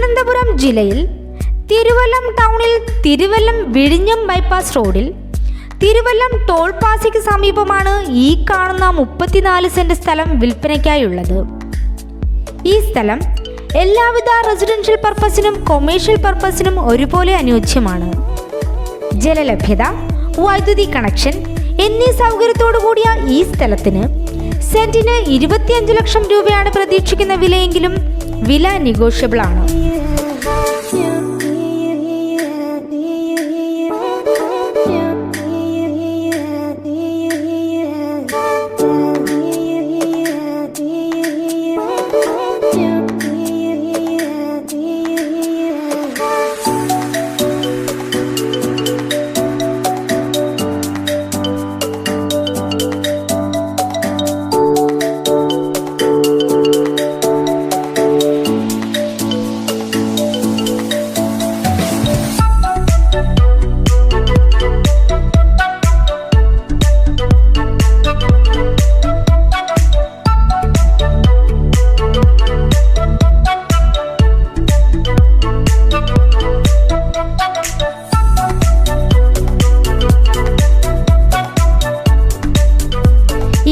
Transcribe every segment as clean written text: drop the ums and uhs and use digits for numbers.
തിരുവനന്തപുരം ജില്ലയിൽ തിരുവല്ലം ടൗണിൽ തിരുവല്ലം വിഴിഞ്ഞം ബൈപ്പാസ് റോഡിൽ തിരുവല്ലം ടോൾ പാസിക്ക് സമീപമാണ് ഈ കാണുന്ന 34 സെന്റ് സ്ഥലം വിൽപ്പനയ്ക്കായുള്ളത്. ഈ സ്ഥലം എല്ലാവിധ റെസിഡൻഷ്യൽ പർപ്പസിനും കൊമേഴ്ഷ്യൽ പർപ്പസിനും ഒരുപോലെ അനുയോജ്യമാണ്. ജലലഭ്യത, വൈദ്യുതി കണക്ഷൻ എന്നീ സൗകര്യത്തോടു കൂടിയ ഈ സ്ഥലത്തിന് സെന്റിന് 25 ലക്ഷം രൂപയാണ് പ്രതീക്ഷിക്കുന്ന വിലയെങ്കിലും വില നെഗോഷ്യബിൾ ആണ്.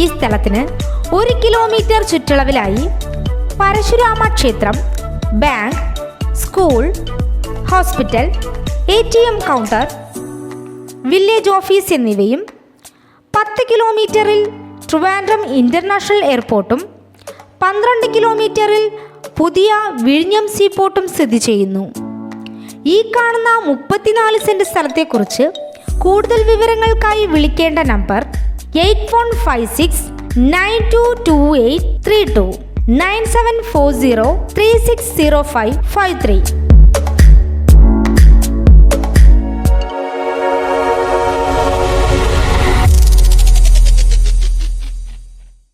ഈ സ്ഥലത്തിന് 1 കിലോമീറ്റർ ചുറ്റളവിലായി പരശുരാമ ക്ഷേത്രം, bank, school, hospital, ATM counter, village office എന്നിവയും 10 കിലോമീറ്ററിൽ ട്രിവാൻഡ്രം ഇൻ്റർനാഷണൽ എയർപോർട്ടും 12 കിലോമീറ്ററിൽ പുതിയ വിഴിഞ്ഞം സീപോർട്ടും സ്ഥിതി ചെയ്യുന്നു. ഈ കാണുന്ന 34 സെന്റ് സ്ഥലത്തെക്കുറിച്ച് കൂടുതൽ വിവരങ്ങൾക്കായി വിളിക്കേണ്ട നമ്പർ 8156922832 9740360553.